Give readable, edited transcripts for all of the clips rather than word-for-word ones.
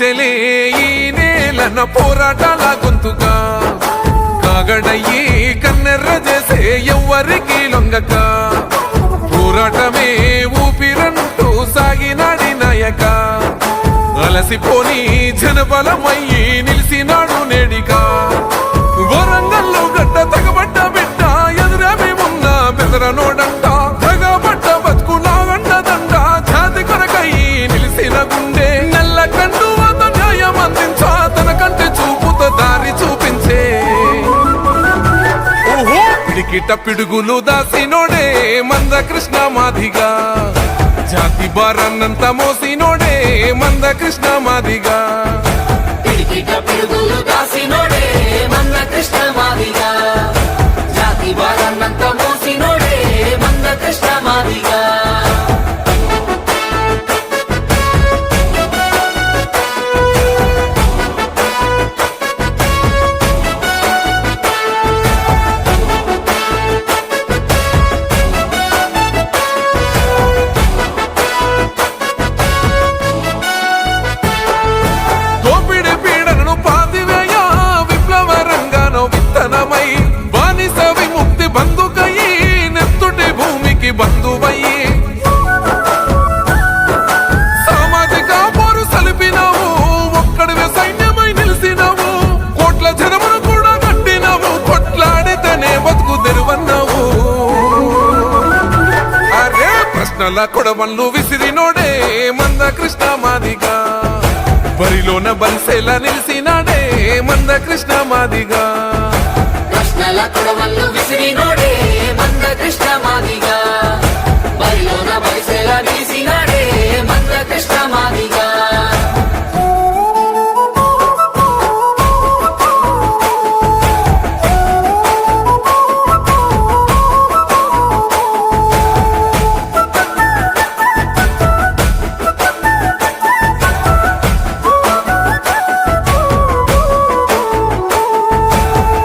వినిపించలే ఈ నేలన పోరాటాల గొంతుగా కాగడయ్యి కన్నెర్ర చేసే ఎవ్వరికి లొంగక పోరాటమే ఊపిరంటూ సాగినాడి నాయక అలసిపోని జనబలమయ్యి నిలిసినాడు నేడిగా వరంగల్లో గడ్డ తగబడ్డ బిడ్డ ఎదురేమి ఉన్న బెదరనోడంట తగబడ్డ బతుకు నాగండదండ జాతి కొరకయ్యి నిలిసిన గుండె నల్ల కండు వద్ద న్యాయం అందించా తన కంటే చూపుతో దారి చూపించే ఓహో పిడికిట పిడుగులు దాసినోడే మంద కృష్ణ మాదిగా జాతి భారాన్నంత మోసినోడే మంద కృష్ణ మాదిగా పిడికిట పిడుగులు దాసినోడే మంద కృష్ణ మాదిగా జాతి భారాన్నంత మోసినోడే మంద కృష్ణ మాదిగా బంధువయ్యి సామాజిక పోరు సలిపినావు ఒక్కడివే సైన్యమై నిలిసినావు కోట్ల జనమును కూడా కట్టినావు కొట్లాడితేనే బతుకు తెరువన్నావు అరే ప్రశ్నల కొడవళ్ళు విసిరినోడే మంద కృష్ణ మాదిగా బరిలోన బలిసేలా నిలిసినాడే మంద కృష్ణ మాదిగా ప్రశ్నల కొడవళ్ళు విసిరినోడే మంద కృష్ణ మాదిగా బరిలోన బలిసేలా నిలిసినాడే మంద కృష్ణ మాదిగా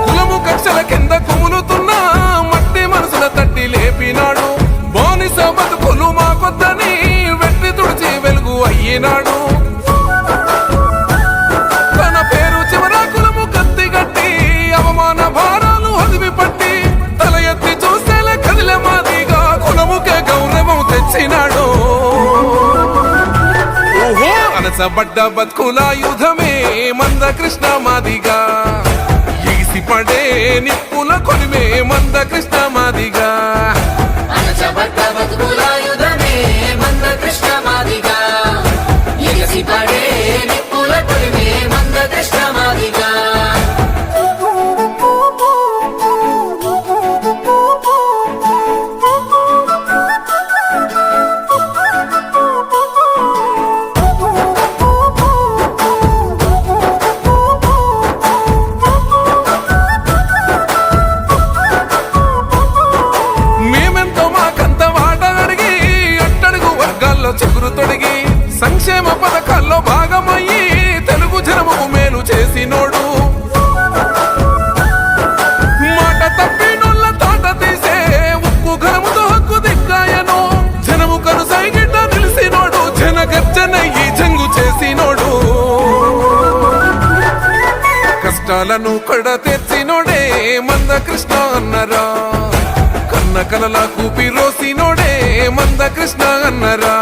కులము కక్షల కింద కుములుతున్న మట్టి మనసుల తట్టి లేపినాడు బానిస బతుకులు మాకొద్దని వెట్టి తుడిచి వెలుగు అయ్యినాడు తన పేరు చివర కులము కత్తి గట్టి అవమాన భారాలు హదివి పట్టి తల ఎత్తి చూసేలే కదిలే మాదిగా కులముకే గౌరవం తెచ్చినాడు ఓహో అనసబడ్డ బతుకుల యుధమే మంద కృష్ణ మాదిగా ఎగిసిపడే నిప్పుల కొనిమే మంద కృష్ణ మాదిగా అణచబడ్డ బతుకుల యుధమే మంద కృష్ణ మాదిగా ఎగసిపడే నిప్పుల కొలిమే మంద కృష్ణ మాదిగా చెగురు తొడిగి సంక్షేమ పథకాల్లో భాగమయ్యి తెలుగు జనముకు మేలు చేసినోడు మాట తప్పినోళ్ళ తాట తీసే ఉక్కు ఘనముతో హక్కు దిక్కాయను జనము కనుసైగిట్ట నిలిసినోడు జన గర్జనయ్యి జంగు చేసినోడు కష్టాలను కడ తెచ్చినోడే మంద కృష్ణ అన్నరా కన్న కలల కూపి రోసినోడే మంద కృష్ణ అన్నరా